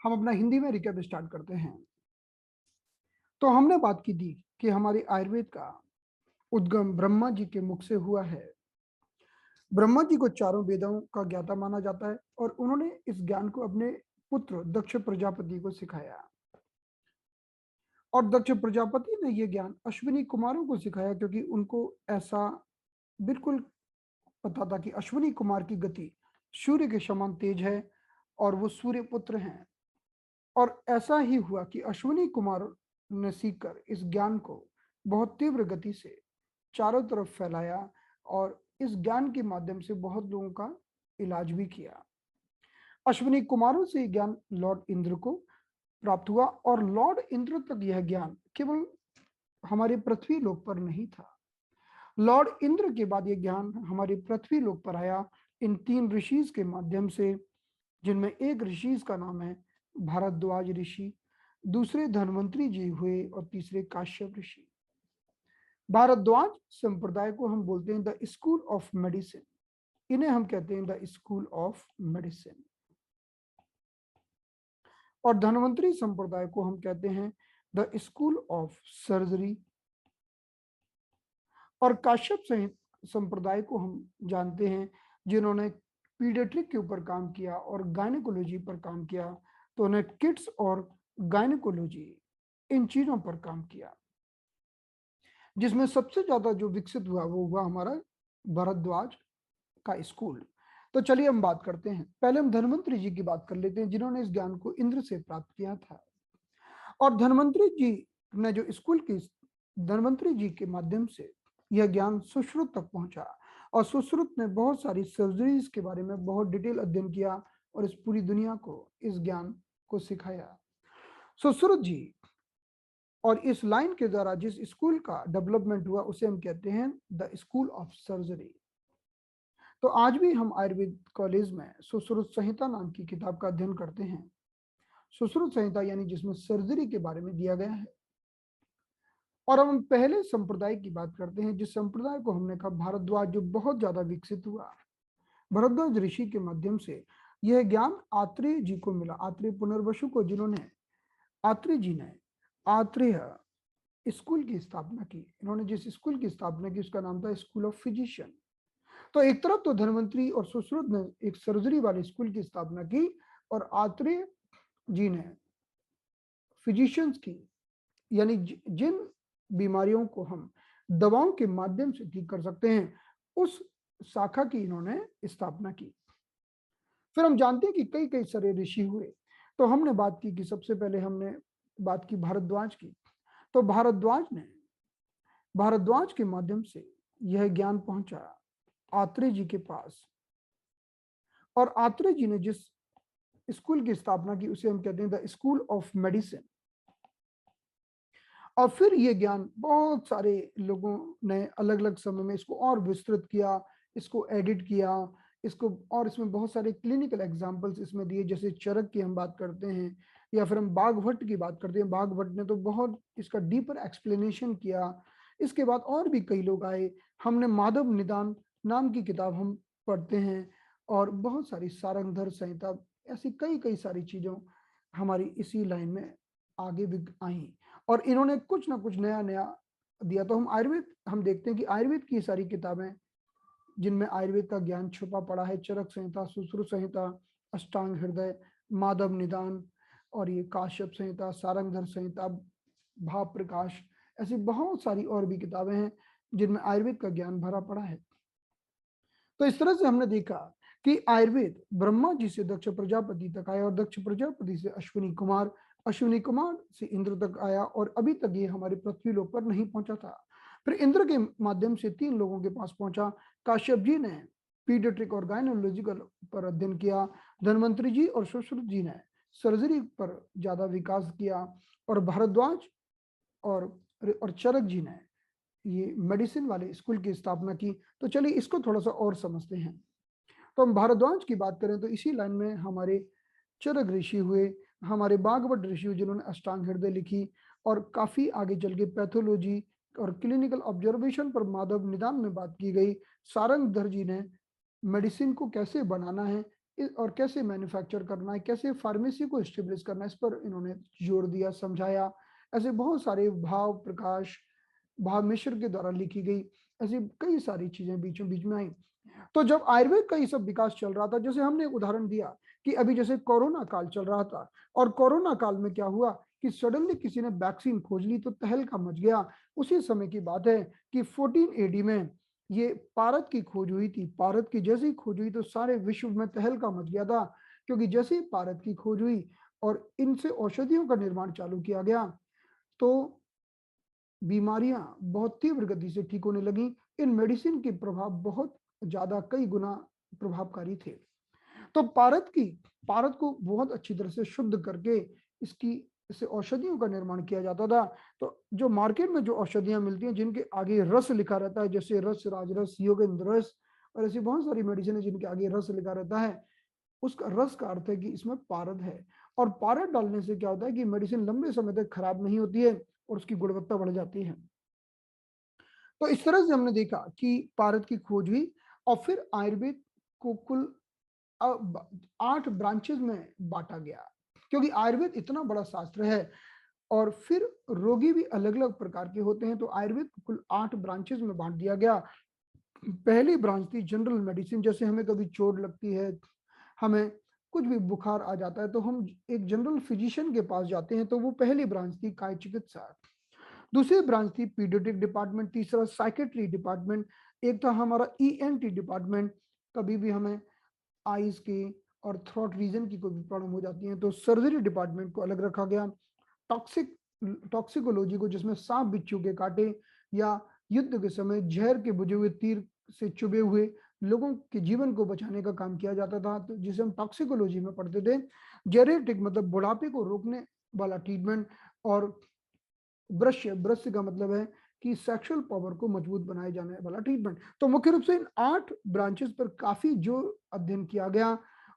हम अपना हिंदी में रिकैप स्टार्ट करते हैं। तो हमने बात की थी कि हमारे आयुर्वेद का उद्गम ब्रह्मा जी के मुख से हुआ है। ब्रह्मा जी को चारों वेदों का ज्ञाता माना जाता है और उन्होंने इस ज्ञान को अपने पुत्र दक्ष प्रजापति को सिखाया। और दक्ष प्रजापति ने यह ज्ञान अश्विनी कुमारों को सिखाया, क्योंकि उनको ऐसा बिल्कुल पता था कि अश्विनी कुमार की गति सूर्य के समान तेज है और वो सूर्य पुत्र हैं। और ऐसा ही हुआ कि अश्विनी कुमार ने सीखकर इस ज्ञान को बहुत तीव्र गति से चारों तरफ फैलाया और इस ज्ञान के माध्यम से बहुत लोगों का इलाज भी किया। अश्विनी कुमारों से ज्ञान लॉर्ड इंद्र को प्राप्त हुआ और लॉर्ड इंद्र तक यह ज्ञान केवल हमारे पृथ्वी लोक पर नहीं था। लॉर्ड इंद्र के बाद यह ज्ञान हमारे पृथ्वी लोक पर आया इन तीन ऋषिज के माध्यम से, जिनमें एक ऋषि का नाम है भारद्वाज ऋषि, दूसरे धन्वंतरी जी हुए और तीसरे काश्यप ऋषि। भारद्वाज संप्रदाय को हम बोलते हैं द स्कूल ऑफ मेडिसिन। इन्हें हम कहते हैं द स्कूल ऑफ मेडिसिन। और धन्वंतरी संप्रदाय को हम कहते हैं द स्कूल ऑफ सर्जरी। और काश्यप संप्रदाय को हम जानते हैं जिन्होंने पीडियाट्रिक के ऊपर काम किया और गायनेकोलॉजी पर काम किया, तो उन्हें किड्स और गायनेकोलॉजी इन चीजों पर काम किया, जिसमें सबसे ज्यादा जो विकसित हुआ वो हुआ हमारा भारद्वाज का स्कूल। तो चलिए हम बात करते हैं। पहले हम धन्वंतरी जी की बात कर लेते हैं, जिन्होंने इस ज्ञान को इंद्र से प्राप्त किया था। और धन्वंतरी जी ने जो स्कूल की धन्वंतरी जी के माध्यम से यह ज्ञान सुश्रुत तक पहुंचा और सुश्रुत ने बहुत सारी सर्जरीज के बारे में बहुत डिटेल अध्ययन किया और इस पूरी दुनिया को इस ज्ञान को सिखाया। सुश्रुत जी और इस लाइन के द्वारा जिस स्कूल का डेवलपमेंट हुआ उसे हम कहते हैं द स्कूल ऑफ सर्जरी। तो आज भी हम आयुर्वेद कॉलेज में सुश्रुत संहिता नाम की किताब का अध्ययन करते हैं। सुश्रुत संहिता यानी जिसमें सर्जरी के बारे में दिया गया है। और अब हम पहले संप्रदाय की बात करते हैं, जिस संप्रदाय को हमने कहा भारद्वाज, जो बहुत ज्यादा विकसित हुआ। भारद्वाज ऋषि के माध्यम से यह ज्ञान आत्रेय जी को मिला, आत्रेय पुनर्वसु को, जिन्होंने आत्रेय जी ने आत्रेय स्कूल की स्थापना की। इन्होंने जिस स्कूल की स्थापना की उसका नाम था स्कूल ऑफ फिजिशियन। तो एक तरफ तो धन्वंतरी और सुश्रुत ने एक सर्जरी वाले स्कूल की स्थापना की और आत्रेय जी ने फिजिशियंस की, यानी जिन बीमारियों को हम दवाओं के माध्यम से ठीक कर सकते हैं उस शाखा की इन्होंने स्थापना की। फिर हम जानते हैं कि कई कई सारे ऋषि हुए। तो हमने बात की कि सबसे पहले हमने बात की भारद्वाज की। तो भारद्वाज के माध्यम से यह ज्ञान पहुंचा आत्रेय जी के पास। और आत्रेय जी ने जिस स्कूल की स्थापना की उसे हम कहते हैं द स्कूल ऑफ मेडिसिन। और फिर ये ज्ञान बहुत सारे लोगों ने अलग अलग समय में इसको और विस्तृत किया, इसको एडिट किया, इसको, और इसमें बहुत सारे क्लिनिकल एग्जांपल्स इसमें दिए। जैसे चरक की हम बात करते हैं या फिर हम बाघभट्ट की बात करते हैं। बाघभट्ट ने तो बहुत इसका डीपर एक्सप्लेनेशन किया। इसके बाद और भी कई लोग आए। हमने माधव निदान नाम की किताब हम पढ़ते हैं और बहुत सारी सारंगधर संहिता, ऐसी कई कई सारी चीजों हमारी इसी लाइन में आगे भी आई और इन्होंने कुछ ना कुछ नया नया दिया। तो हम देखते हैं कि आयुर्वेद की सारी किताबें जिनमें आयुर्वेद का ज्ञान छुपा पड़ा है, चरक संहिता, सुश्रुत संहिता, अष्टांग हृदय, माधव निदान और ये काश्यप संहिता, सारंगधर संहिता, भाव प्रकाश, ऐसी बहुत सारी और भी किताबें हैं जिनमें आयुर्वेद का ज्ञान भरा पड़ा है। तो इस तरह से हमने देखा कि आयुर्वेद ब्रह्मा जी से दक्ष प्रजापति तक आया और दक्ष प्रजापति से अश्विनी कुमार, अश्विनी कुमार से इंद्र तक आया और अभी तक ये हमारे पृथ्वी लोक पर नहीं पहुंचा था। फिर इंद्र के माध्यम से तीन लोगों के पास पहुंचा। काश्यप जी ने पीडियाट्रिक और गायनोलॉजिकल पर अध्ययन किया। धन्वंतरी जी और सुश्रुत जी ने सर्जरी पर ज्यादा विकास किया और भारद्वाज और चरक जी ने ये मेडिसिन वाले स्कूल की स्थापना की। तो चलिए इसको थोड़ा सा और समझते हैं। तो हम भारद्वाज की बात करें तो इसी लाइन में हमारे चरक ऋषि हुए, हमारे बागवट ऋषि हुए जिन्होंने अष्टांग हृदय लिखी और काफी आगे चल के पैथोलॉजी और क्लिनिकल ऑब्जर्वेशन पर माधव निदान में बात की गई। सारंगधर जी ने मेडिसिन को कैसे बनाना है और कैसे मैन्युफैक्चर करना है, कैसे फार्मेसी को एस्टेब्लिश करना है, इस पर इन्होंने जोर दिया, समझाया। ऐसे बहुत सारे भाव प्रकाश, भाव मिश्र के द्वारा लिखी गई ऐसी कई सारी चीजें बीचों बीच में आई। तो जब आयुर्वेद का ये सब विकास चल रहा था, जैसे हमने एक उदाहरण दिया कि अभी जैसे कोरोना काल चल रहा था, और कोरोना काल में क्या हुआ कि सडनली किसी ने वैक्सीन खोज ली तो तहलका मच गया। उसी समय की बात है कि 14 एडी में ये पारद की खोज हुई थी। पारद की जैसे ही खोज हुई तो सारे विश्व में तहलका मच गया था, क्योंकि जैसे ही पारद की खोज हुई और इनसे औषधियों का निर्माण चालू किया गया तो बीमारियां बहुत तीव्र गति से ठीक होने लगी। इन मेडिसिन के प्रभाव बहुत ज्यादा, कई गुना प्रभावकारी थे। तो पारद को बहुत अच्छी तरह से शुद्ध करके इसकी इससे औषधियों का निर्माण किया जाता था। तो जो मार्केट में जो औषधियां मिलती हैं जिनके आगे रस लिखा रहता है, जैसे रस, राजरस, योगेंद्र रस, और ऐसी बहुत सारी मेडिसिन है जिनके आगे रस लिखा रहता है, उसका रस का अर्थ है कि इसमें पारद है। और पारद डालने से क्या होता है कि मेडिसिन लंबे समय तक खराब नहीं होती है और उसकी गुणवत्ता बढ़ जाती है। तो इस तरह से हमने देखा कि पारद की खोज हुई, और फिर आयुर्वेद को कुल 8 ब्रांचेस में बांटा गया, क्योंकि आयुर्वेद इतना बड़ा शास्त्र है और फिर रोगी भी अलग अलग प्रकार के होते हैं। तो आयुर्वेद को कुल 8 ब्रांचेस में बांट दिया गया। पहली ब्रांच थी जनरल मेडिसिन। जैसे हमें कभी चोट लगती है, हमें कुछ भी बुखार आ जाता है तो हम एक जनरल फिजिशियन के पास जाते हैं, तो वो पहली ब्रांच थी काय चिकित्सा। दूसरी ब्रांच थी पीडियाट्रिक डिपार्टमेंट, तीसरा साइकेट्री डिपार्टमेंट, एक था हमारा ईएनटी डिपार्टमेंट। कभी भी हमें आईज की और थ्रोट रीजन की कोई भी प्रॉब्लम हो जाती है तो सर्जरी डिपार्टमेंट को अलग रखा गया। टॉक्सिकोलॉजी को, जिसमें सांप बिच्छू के काटे या युद्ध के समय जहर के बुझे हुए तीर से चुभे हुए लोगों के जीवन को बचाने का काम किया जाता था, तो जिसे हम टॉक्सिकोलॉजी में पढ़ते थे। जेरेटिक मतलब बुढ़ापे को रोकने वाला ट्रीटमेंट। और ब्रश का मतलब है कि सेक्सुअल पावर को मजबूत बनाए जाने वाला ट्रीटमेंट। तो मुख्य रूप से इन 8 ब्रांचेस पर काफी जो अध्ययन किया गया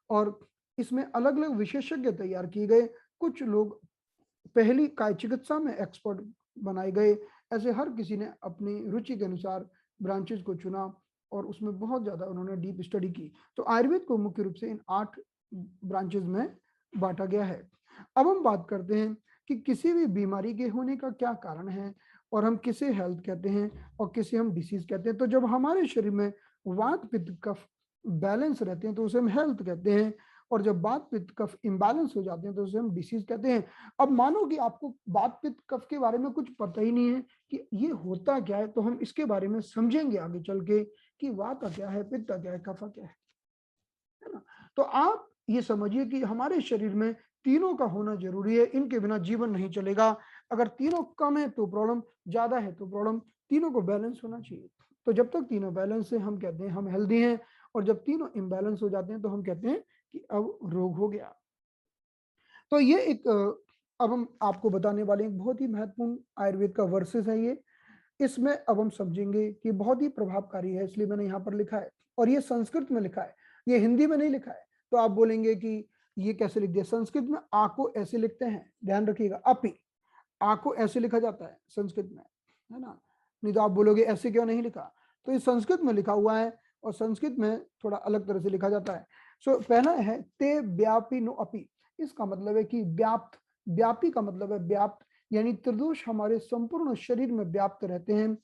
और इसमें अलग अलग विशेषज्ञ तैयार किए गए। कुछ लोग पहली काय चिकित्सा में एक्सपर्ट बनाए गए। ऐसे हर किसी ने अपनी रुचि के अनुसार ब्रांचेस को चुना और उसमें बहुत ज्यादा उन्होंने डीप स्टडी की। तो आयुर्वेद को मुख्य रूप से इन 8 ब्रांचेस में बांटा गया है। अब हम बात करते हैं कि किसी भी बीमारी के होने का क्या कारण है, और हम किसे हेल्थ कहते हैं और किसे हम डिसीज कहते हैं। तो जब हमारे शरीर में वात पित्त कफ बैलेंस रहते हैं तो उसे हम हेल्थ कहते हैं, और जब वात पित्त कफ इम्बैलेंस हो जाते हैं तो उसे हम डिसीज कहते हैं। अब मानो कि आपको वात पित्त कफ के बारे में कुछ पता ही नहीं है कि ये होता क्या है, तो हम इसके बारे में समझेंगे आगे चल के कि वात क्या है, पित्त क्या है, कफ क्या है ना। तो आप ये समझिए कि हमारे शरीर में तीनों का होना जरूरी है, इनके बिना जीवन नहीं चलेगा। अगर तीनों कम है तो प्रॉब्लम, ज्यादा है तो प्रॉब्लम, तीनों को बैलेंस होना चाहिए। तो जब तक तीनों बैलेंस है हम कहते हैं हम हेल्दी हैं, और जब तीनों इम्बैलेंस हो जाते हैं तो हम कहते हैं कि अब रोग हो गया। तो ये एक अब हम आपको बताने वाले एक बहुत ही महत्वपूर्ण आयुर्वेद का वर्सेस है ये। इसमें अब हम समझेंगे कि बहुत ही प्रभावकारी है, इसलिए मैंने यहाँ पर लिखा है। और ये संस्कृत में लिखा है, ये हिंदी में नहीं लिखा है। तो आप बोलेंगे कि ये कैसे लिख दिया, संस्कृत में आ को ऐसे लिखते हैं, ध्यान रखिएगा, अपी, आ को ऐसे लिखा जाता है संस्कृत में, है ना। नहीं तो आप बोलोगे ऐसे क्यों नहीं लिखा, तो ये संस्कृत में लिखा हुआ है और संस्कृत में थोड़ा अलग तरह से लिखा जाता है। सो पहला है ते व्यापी नो अपी। इसका मतलब है कि व्याप्त, व्यापी का मतलब है व्याप्त, यानी त्रिदोष हमारे संपूर्ण शरीर में व्याप्त रहते हैं।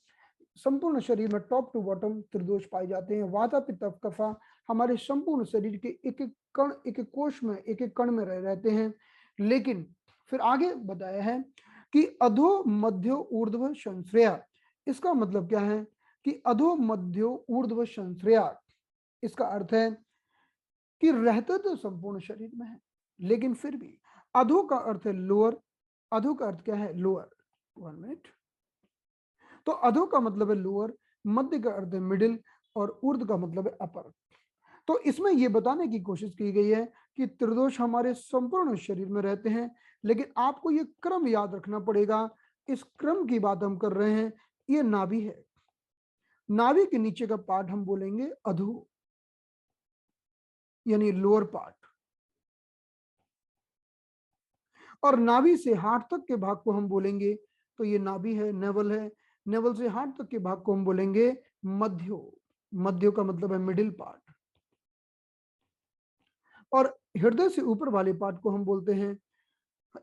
संपूर्ण शरीर में टॉप टू बॉटम त्रिदोष पाए जाते हैं। वाता पित्त कफा हमारे संपूर्ण शरीर के एक एक कण, एक एक कोश में, एक एक कण में रहते हैं। लेकिन फिर आगे बताया है कि अधो मध्यो ऊर्ध्व संश्रया। इसका मतलब क्या है कि अधो मध्यो ऊर्ध्व संश्रया, इसका अर्थ है कि रहते तो संपूर्ण शरीर में है, लेकिन फिर भी अधो का अर्थ है लोअर। अधो का अर्थ क्या है, लोअर। 1 मिनट। तो अधो का मतलब है लोअर, मध्य का अर्थ है मिडिल, और ऊर्ध्व का मतलब है अपर। तो इसमें यह बताने की कोशिश की गई है कि त्रिदोष हमारे संपूर्ण शरीर में रहते हैं, लेकिन आपको यह क्रम याद रखना पड़ेगा। इस क्रम की बात हम कर रहे हैं, ये नाभि है। नाभि के नीचे का पार्ट हम बोलेंगे अधो, यानी लोअर पार्ट। और नाभि से हार्ट तक के भाग को हम बोलेंगे, तो ये नाभि है, नेवल है। नेवल से हार्ट तक के भाग को हम बोलेंगे मध्यो। मध्यो का मतलब है मिडिल पार्ट। और हृदय से ऊपर वाले पार्ट को हम बोलते हैं,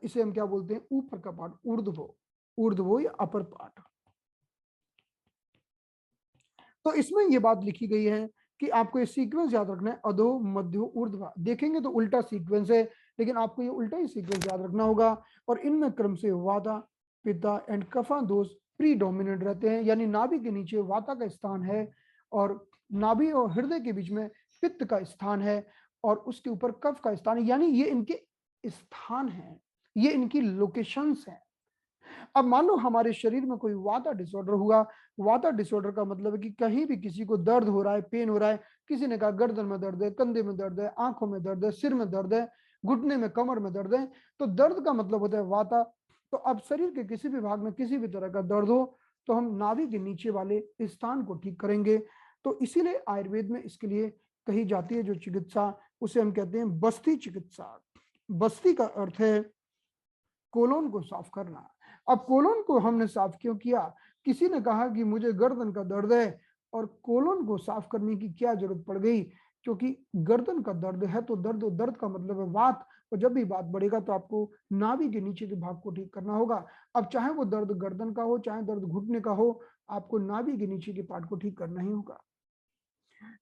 इसे हम क्या बोलते हैं, ऊपर का पार्ट, ऊर्ध्व, ऊर्ध्व या अपर पार्ट। तो इसमें ये बात लिखी गई है कि आपको ये सीक्वेंस याद रखना है, अधो मध्यो ऊर्ध्व। देखेंगे तो उल्टा सीक्वेंस है, लेकिन आपको ये उल्टा ही सीक्वेंस याद रखना होगा। और इनमें क्रम से वाता, पित्ता एंड कफा दोष प्रीडोमिनेंट रहते हैं, यानी नाभि के नीचे वाता का स्थान है और नाभि और हृदय के बीच में पित्त का स्थान है और उसके ऊपर कफ का स्थान है, यानी ये इनके स्थान है, ये इनकी लोकेशंस है। अब मान लो हमारे शरीर में कोई वाता डिसऑर्डर हुआ। वाता डिसऑर्डर का मतलब है कि कहीं भी किसी को दर्द हो रहा है, पेन हो रहा है, किसी ने कहा गर्दन में दर्द है, कंधे में दर्द है, आंखों में दर्द है, सिर में दर्द है, घुटने में, कमर में दर्द है, तो दर्द का मतलब होता है वाता। तो अब शरीर के किसी भी भाग में किसी भी तरह का दर्द हो तो हम नाभि के नीचे वाले स्थान को ठीक करेंगे। तो इसीलिए आयुर्वेद में इसके लिए कही जाती है जो चिकित्सा, उसे हम कहते हैं बस्ती चिकित्सा। बस्ती का अर्थ है कोलोन को साफ करना। अब कोलोन को हमने साफ क्यों किया? किसी ने कहा कि मुझे गर्दन का दर्द है और कोलोन को साफ करने की क्या जरूरत पड़ गई? क्योंकि गर्दन का दर्द है तो दर्द, दर्द का मतलब है वात, और जब भी बात बढ़ेगा तो आपको नाभि के नीचे के भाग को ठीक करना होगा। अब चाहे वो दर्द गर्दन का हो, चाहे दर्द घुटने का हो, आपको नाभि के नीचे के पार्ट को ठीक करना ही होगा।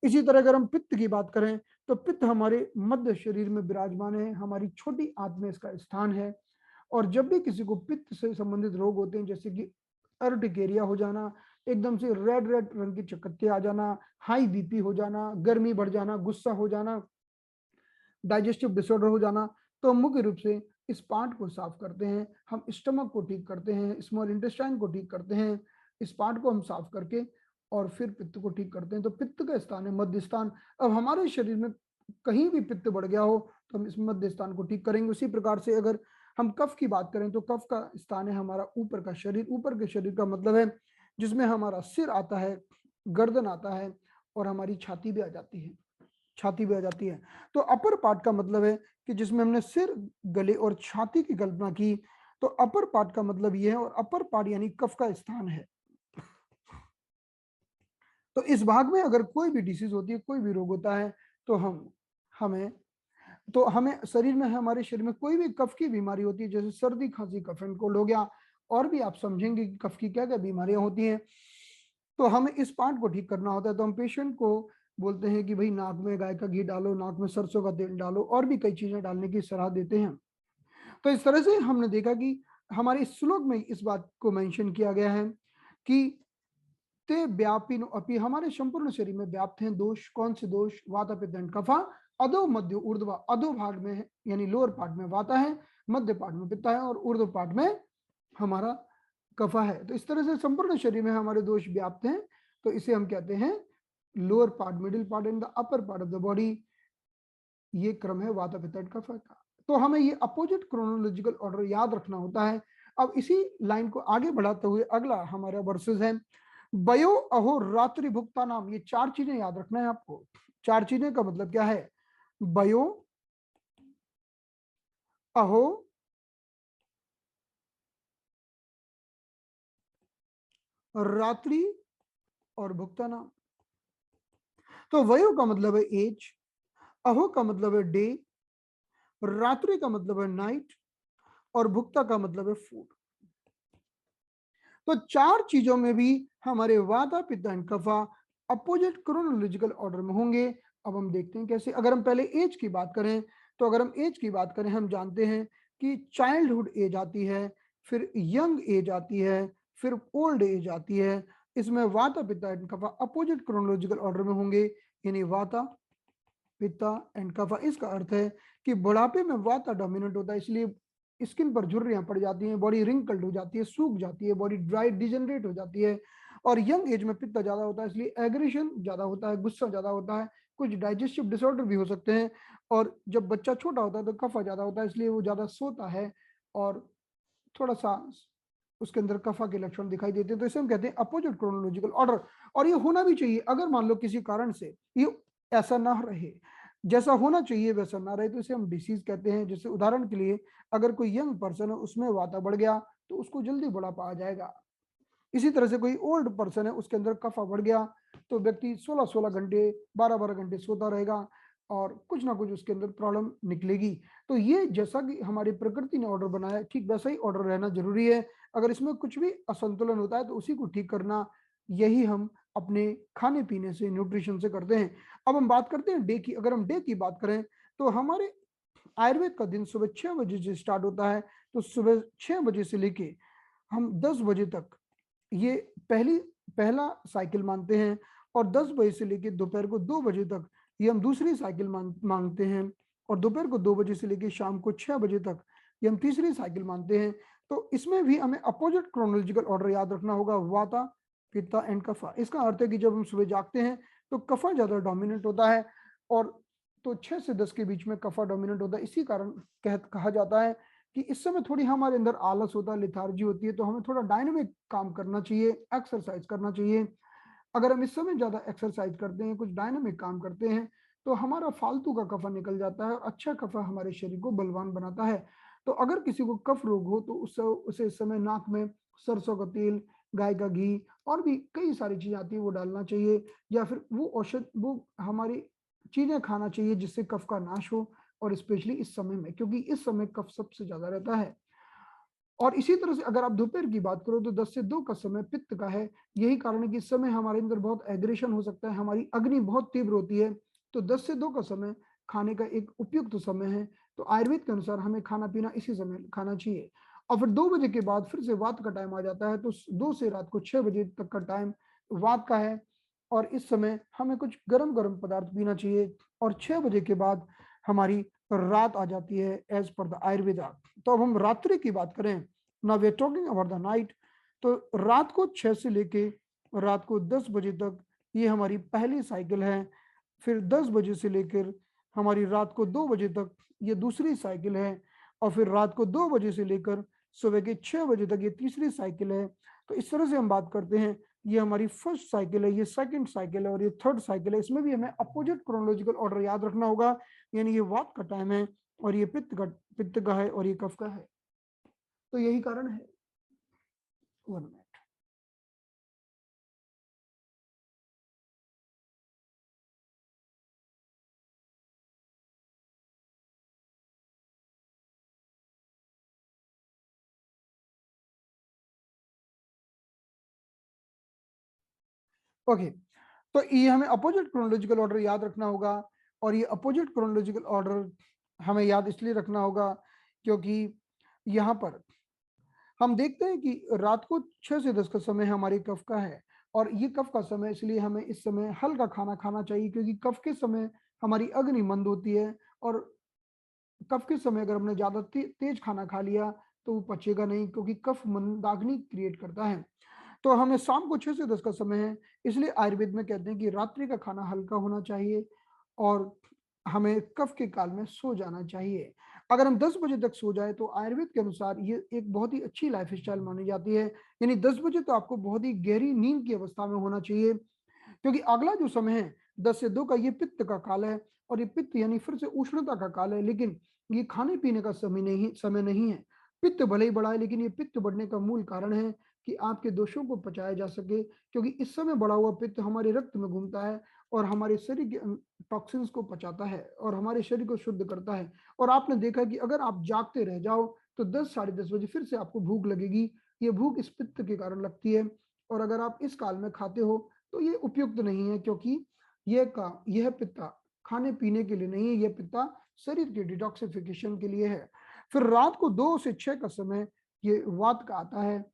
इसी तरह अगर हम पित्त की बात करें तो पित्त हमारे मध्य शरीर में विराजमान है, हमारी छोटी आंत में इसका स्थान है। और जब भी किसी को पित्त से संबंधित रोग होते हैं, जैसे कि अर्टिकेरिया हो जाना, एकदम से रेड रेड रंग की चकत्ते आ जाना, हाई बीपी हो जाना, गर्मी बढ़ जाना, गुस्सा हो जाना, डाइजेस्टिव डिसऑर्डर हो जाना, तो हम मुख्य रूप से इस पार्ट को साफ करते हैं। हम स्टमक को ठीक करते हैं, स्मॉल इंटेस्टाइन को ठीक करते हैं, इस पार्ट को हम साफ करके और फिर पित्त को ठीक करते हैं। तो पित्त का स्थान है मध्य स्थान। अब हमारे शरीर में कहीं भी पित्त बढ़ गया हो तो हम इस मध्य स्थान को ठीक करेंगे। उसी प्रकार से अगर हम कफ की बात करें तो कफ का स्थान है हमारा ऊपर का शरीर। ऊपर के शरीर का मतलब है जिसमें हमारा सिर आता है, गर्दन आता है और हमारी छाती भी आ जाती है, छाती भी आ जाती है। तो अपर पार्ट का मतलब है कि जिसमें हमने सिर, गले और छाती की कल्पना की, तो अपर पार्ट का मतलब यह है, और अपर पार्ट यानी कफ का स्थान है। तो इस भाग में अगर कोई भी डिसीज होती है, कोई भी रोग होता है, तो हमें शरीर में, हमारे शरीर में कोई भी कफ की बीमारी होती है, जैसे सर्दी, खांसी, कफ एंड कोल्ड हो गया, और भी आप समझेंगे कि कफ की क्या क्या बीमारियां होती हैं, तो हमें इस पार्ट को ठीक करना होता है। तो हम पेशेंट को बोलते हैं कि भाई नाक में गाय का घी डालो, नाक में सरसों का तेल डालो, और भी कई चीजें डालने की सलाह देते हैं। तो इस तरह से हमने देखा कि हमारे इस श्लोक में इस बात को मेंशन किया गया है कि ते व्यापिनो अपि, हमारे संपूर्ण शरीर में व्याप्त हैं दोष। कौन से दोष? वाता, पित्त एंड कफा। अधो मध्य ऊर्ध्व, अधो भाग में है यानी लोअर पार्ट में वाता है, मध्य पार्ट में पित्ता है और ऊर्ध्व पार्ट में हमारा कफा है। तो इस तरह से संपूर्ण शरीर में हमारे दोष व्याप्त हैं। तो इसे हम कहते हैं lower part, middle part and the upper part of the body. ये क्रम है वाता, पित्त एंड कफा का। तो हमें ये अपोजिट क्रोनोलॉजिकल ऑर्डर याद रखना होता है। अब इसी लाइन को आगे बढ़ाते हुए अगला हमारा वर्सेस है बयो अहो रात्रि भुक्ता नाम। ये चार चीजें याद रखना है आपको। चार चीजें का मतलब क्या है? बयो, अहो, रात्रि और भुक्ता नाम। तो वयो का मतलब है एज, अहो का मतलब है डे, रात्रि का मतलब है नाइट, और भुक्ता का मतलब है फूड। तो चार चीजों में भी हमारे वाता, पित्त एंड कफा अपोजिट क्रोनोलॉजिकल ऑर्डर में होंगे। अब हम देखते हैं कैसे। अगर हम पहले एज की बात करें तो अगर हम एज की बात करें, हम जानते हैं कि चाइल्डहुड एज आती है, फिर यंग एज आती है, फिर ओल्ड एज आती है। इसमें वाता, पित्ता एंड कफा अपोजिट क्रोनोलॉजिकल ऑर्डर में होंगे, यानी वाता, पित्ता एंड कफा। इसका अर्थ है कि बुढ़ापे में वाता डोमिनेंट होता है, इसलिए स्किन पर झुर्रियां पड़ जाती हैं, बॉडी रिंकल्ड हो जाती है, सूख जाती है, बॉडी ड्राई डिजेनरेट हो जाती है। और यंग एज में पित्त ज्यादा होता है, इसलिए एग्रेशन ज्यादा होता है, गुस्सा ज्यादा होता है, कुछ डाइजेस्टिव डिसऑर्डर भी हो सकते हैं। और जब बच्चा छोटा होता है तो कफा ज्यादा होता है, इसलिए वो ज्यादा सोता है और थोड़ा सा उसके अंदर कफा के लक्षण दिखाई देते हैं। तो इसे हम कहते हैं अपोजिट क्रोनोलॉजिकल ऑर्डर। और ये होना भी चाहिए। अगर मान लो किसी कारण से ये ऐसा ना रहे, जैसा होना चाहिए वैसा ना रहे, तो इसे हम डिसीज कहते हैं। जैसे उदाहरण के लिए अगर कोई यंग पर्सन है, उसमें वाता बढ़ गया तो उसको जल्दी बुढ़ापा आ जाएगा। इसी तरह से कोई ओल्ड पर्सन है, उसके अंदर कफा बढ़ गया तो व्यक्ति 16-16 घंटे, 12-12 घंटे सोता रहेगा। और कुछ ना कुछ उसके अंदर प्रॉब्लम निकलेगी। तो ये जैसा कि हमारी प्रकृति ने ऑर्डर बनाया है, ठीक वैसा ही ऑर्डर रहना जरूरी है। अगर इसमें कुछ भी असंतुलन होता है तो उसी को ठीक करना, यही हम अपने खाने पीने से, न्यूट्रिशन से करते हैं। अब हम बात करते हैं डे की। अगर हम डे की बात करें तो हमारे आयुर्वेद का दिन सुबह 6 बजे से स्टार्ट होता है। तो सुबह 6 बजे से लेके हम 10 बजे तक ये पहला साइकिल मानते हैं, और 10 बजे से लेकर दोपहर को 2 बजे तक ये हम दूसरी साइकिल मानते हैं, और दोपहर को 2 बजे से लेकर शाम को 6 बजे तक ये हम तीसरी साइकिल मानते हैं। तो इसमें भी हमें अपोजिट क्रोनोलॉजिकल ऑर्डर याद रखना होगा, वाता, पित्ता एंड कफा। इसका अर्थ है कि जब हम सुबह जागते हैं तो कफा ज्यादा डोमिनेट होता है, और तो 6 से 10 के बीच में कफा डोमिनेट होता है। इसी कारण कहा जाता है कि इस समय थोड़ी हमारे अंदर आलस होता है, लिथार्जी होती है, तो हमें थोड़ा डायनेमिक काम करना चाहिए, एक्सरसाइज करना चाहिए। अगर हम इस समय ज्यादा एक्सरसाइज करते हैं, कुछ डायनेमिक काम करते हैं, तो हमारा फालतू का कफा निकल जाता है, और अच्छा कफा हमारे शरीर को बलवान बनाता है। तो अगर किसी को कफ रोग हो तो उसे इस समय नाक में सरसों का तेल, गाय का घी और भी कई सारी चीजें आती है वो डालना चाहिए, या फिर वो औषध, वो हमारी चीजें खाना चाहिए जिससे कफ का नाश हो। और स्पेशली इस समय में, क्योंकि इस समय कफ सबसे ज्यादा रहता है। और इसी तरह से अगर आप दोपहर की बात करो तो 10 से 2 का समय पित्त का है। यही कारण है कि इस समय हमारे अंदर बहुत एग्रेशन हो सकता है, हमारी अग्नि बहुत तीव्र होती है। तो 10 से 2 का समय खाने का एक उपयुक्त समय है। तो आयुर्वेद के अनुसार हमें खाना पीना इसी समय खाना चाहिए। और फिर 2 बजे के बाद फिर से वात का टाइम आ जाता है। तो 2 से रात को 6 बजे तक का टाइम वात का है, और इस समय हमें कुछ गर्म गर्म पदार्थ पीना चाहिए। और 6 बजे के बाद हमारी रात आ जाती है एज पर द आयुर्वेदा। तो अब हम रात्रि की बात करें, now we are talking about the night. तो रात को 6 से लेके रात को 10 बजे तक ये हमारी पहली साइकिल है। फिर 10 बजे से लेकर हमारी रात को 2 बजे तक ये दूसरी साइकिल है, और फिर रात को 2 बजे से लेकर सुबह के 6 बजे तक ये तीसरी साइकिल है। तो इस तरह से हम बात करते हैं, ये हमारी फर्स्ट साइकिल है, ये सेकंड साइकिल है, और ये थर्ड साइकिल है। इसमें भी हमें अपोजिट क्रोनोलॉजिकल ऑर्डर याद रखना होगा, यानी ये वात का टाइम है, और ये पित्त का है, और ये कफ का है। तो यही कारण है। 1 मिनट। ओके, तो ये हमें अपोजिट क्रोनोलॉजिकल ऑर्डर याद रखना होगा। और ये अपोजिट क्रोनोलॉजिकल ऑर्डर हमें याद इसलिए रखना होगा क्योंकि यहाँ पर हम देखते हैं कि रात को 6 से 10 का समय हमारे कफ का है, और ये कफ का समय, इसलिए हमें इस समय हल्का खाना खाना चाहिए, क्योंकि कफ के समय हमारी अग्नि मंद होती है। और कफ के समय अगर हमने ज्यादा तेज खाना खा लिया तो वो पचेगा नहीं, क्योंकि कफ मंदाग्नि क्रिएट करता है। तो हमें शाम को 6 से 10 का समय है, इसलिए आयुर्वेद में कहते हैं कि रात्रि का खाना हल्का होना चाहिए, और हमें कफ के काल में सो जाना चाहिए। अगर हम 10 बजे तक सो जाए तो आयुर्वेद के अनुसार ये एक बहुत ही अच्छी लाइफ स्टाइल मानी जाती है। यानी 10 बजे तो आपको बहुत ही गहरी नींद की अवस्था में होना चाहिए, क्योंकि अगला जो समय है 10 से 2 का, ये पित्त का काल है। और ये पित्त यानी फिर से उष्णता का काल है, लेकिन ये खाने पीने का समय नहीं है। पित्त भले ही बढ़ा है, लेकिन ये पित्त बढ़ने का मूल कारण है कि आपके दोषों को पचाया जा सके, क्योंकि इस समय बढ़ा हुआ पित्त हमारे रक्त में घूमता है, और हमारे शरीर के टॉक्सिन्स को पचाता है, और हमारे शरीर को शुद्ध करता है। और आपने देखा कि अगर आप जागते रह जाओ तो 10 साढ़े 10 बजे फिर से आपको भूख लगेगी। ये भूख इस पित्त के कारण लगती है। और अगर आप इस काल में खाते हो तो ये उपयुक्त नहीं है, क्योंकि यह पित्ता खाने पीने के लिए नहीं है, यह पित्ता शरीर के डिटॉक्सिफिकेशन के लिए है। फिर रात को 2 से 6 का समय ये वात का आता है,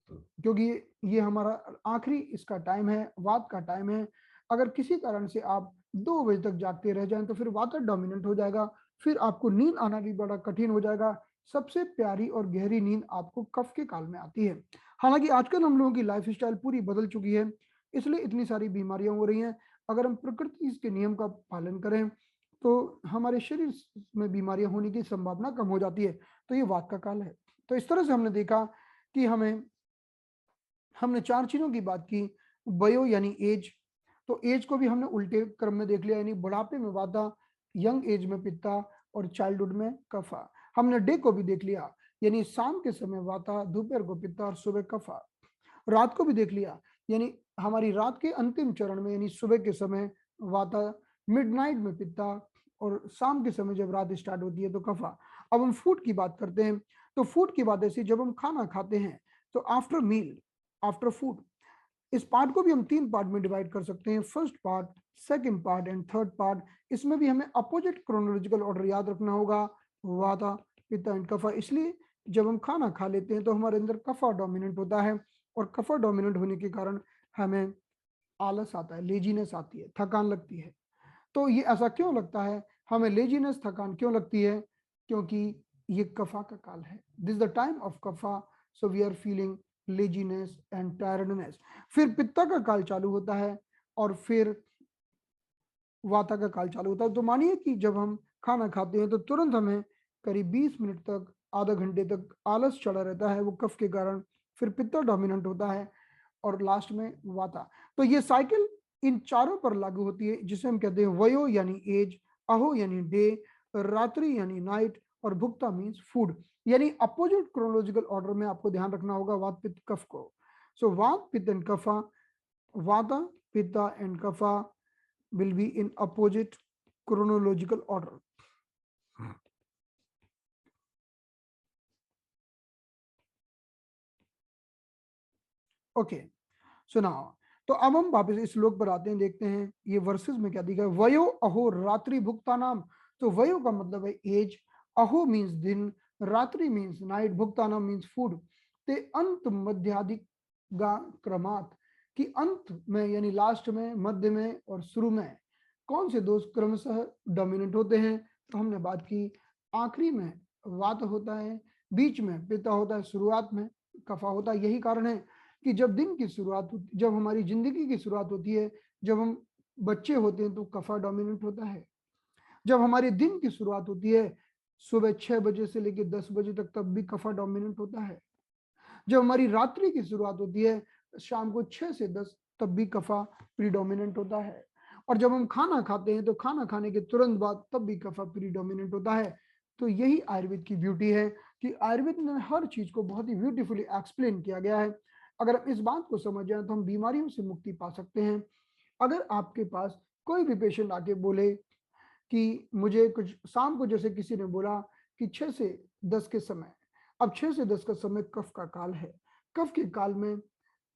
क्योंकि ये हमारा आखिरी इसका टाइम है, वात का टाइम है। अगर किसी कारण से आप 2 बजे तक जागते रह जाएं तो फिर वात डोमिनेंट हो जाएगा, फिर आपको नींद आना भी बड़ा कठिन हो जाएगा। सबसे प्यारी और गहरी नींद आपको कफ के काल में आती है। हालांकि आजकल हम लोगों की लाइफ स्टाइल पूरी बदल चुकी है, इसलिए इतनी सारी बीमारियां हो रही हैं। अगर हम प्रकृति के नियम का पालन करें तो हमारे शरीर में बीमारियां होने की संभावना कम हो जाती है। तो ये वात का काल है। तो इस तरह से हमने देखा कि हमने 4 चीजों की बात की। वयो यानी एज, तो एज को भी हमने उल्टे क्रम में देख लिया, यानी बुढ़ापे में वाता, यंग एज में पित्ता, और चाइल्डहुड में कफा। हमने डे को भी देख लिया, यानी शाम के समय वाता, दोपहर को पित्ता, और सुबह कफा। रात को भी देख लिया, यानी हमारी रात के अंतिम चरण में, यानी सुबह के समय वाता, मिडनाइट में पित्ता, और शाम के समय जब रात स्टार्ट होती है तो कफा। अब हम फूड की बात करते हैं, तो फूड की बात ऐसी, जब हम खाना खाते हैं तो आफ्टर मील, आफ्टर फूड, इस पार्ट को भी हम 3 पार्ट में डिवाइड कर सकते हैं, first part, second part and third part. इसमें भी हमें अपोजिट क्रोनोलॉजिकल ऑर्डर याद रखना होगा, वाता पित्ता एंड कफा। इसलिए जब हम खाना खा लेते हैं तो हमारे अंदर कफा डोमिनेंट होता है, और कफा डोमिनेंट होने के कारण हमें आलस आता है, लेजीनेस आती है, थकान लगती है। तो ये ऐसा क्यों लगता है, हमें लेजीनेस थकान क्यों लगती है? क्योंकि ये कफा का काल है, this the time of kapha, so we are feeling laziness and tiredness. फिर पित्ता का काल चालू होता है और फिर वाता का काल चालू होता है। तो मानिए कि जब हम खाना खाते हैं तो तुरंत हमें करीब 20 मिनट तक, आधा घंटे तक आलस चढ़ा रहता है, वो कफ के कारण। फिर पित्ता डोमिनेंट होता है और लास्ट में वाता। तो ये साइकिल इन चारों पर लागू होती है, जिसे हम कहते हैं वयो यानी एज, अहो यानी डे, रात्रि यानी नाइट, और भुक्ता मीन्स फूड। यानी अपोजिट क्रोनोलॉजिकल ऑर्डर में आपको ध्यान रखना होगा वात पित्त कफ को। सो वात पित्त एंड कफा, वाता पित्ता and कफा will be in opposite chronological order. Okay, so now, तो अब हम वापस इस श्लोक पर आते हैं, देखते हैं ये वर्सेस में क्या दिखा है। वयो अहो रात्रि भुक्ता नाम, तो वयो का मतलब है एज, अहो मीन्स दिन, रात्रि मीन्स नाइट, भुक्ता नाम मीन्स फूड। ते अंत मध्याधिक गा क्रमात, कि अंत में यानी लास्ट में, मध्य में और शुरू में कौन से दोष क्रमशः डोमिनेंट होते हैं? तो हमने बात की आखिरी में वात होता है, बीच में पित्ता होता है, शुरुआत में कफा होता है। यही कारण है कि जब दिन की शुरुआत होती, जब हमारी जिंदगी की शुरुआत होती है, जब हम बच्चे होते हैं तो कफा डोमिनेंट होता है। जब हमारे दिन की शुरुआत होती है सुबह 6 बजे से लेकर 10 बजे तक, तब भी कफा डोमिनेंट होता है। जब हमारी रात्रि की शुरुआत होती है शाम को 6 से 10, तब भी कफा प्रीडोमिनेंट होता है। और जब हम खाना खाते हैं तो खाना खाने के तुरंत बाद, तब भी कफा प्रीडोमिनेंट होता है। तो यही आयुर्वेद की ब्यूटी है कि आयुर्वेद में हर चीज को बहुत ही ब्यूटीफुली एक्सप्लेन किया गया है। अगर हम इस बात को समझ जाए तो हम बीमारियों से मुक्ति पा सकते हैं। अगर आपके पास कोई भी पेशेंट आके बोले कि मुझे कुछ शाम को, जैसे किसी ने बोला कि 6 से 10 के समय, अब 6 से 10 का समय कफ का काल है, कफ के काल में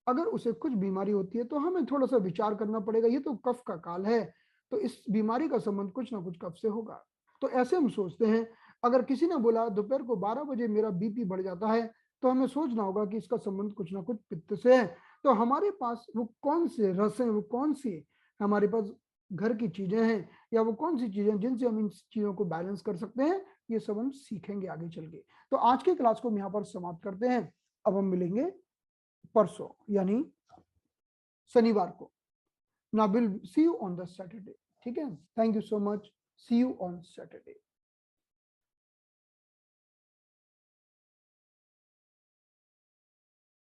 अगर उसे कुछ बीमारी होती है तो हमें थोड़ा सा विचार करना पड़ेगा, ये तो कफ का काल है, तो इस बीमारी का संबंध कुछ ना कुछ कफ से होगा। तो ऐसे हम सोचते हैं। अगर किसी ने बोला दोपहर को 12 बजे मेरा बीपी बढ़ जाता है, तो हमें सोचना होगा कि इसका संबंध कुछ ना कुछ पित्त से है। तो हमारे पास वो कौन से रस हैं, वो कौन सी हमारे पास घर की चीजें हैं, या वो कौन सी चीजें जिनसे हम इन चीजों को बैलेंस कर सकते हैं, ये सब हम सीखेंगे आगे चल के। तो आज की क्लास को हम यहाँ पर समाप्त करते हैं। अब हम मिलेंगे परसों यानी शनिवार को। ना will see you on the Saturday. ठीक है, thank you so much, see you on Saturday.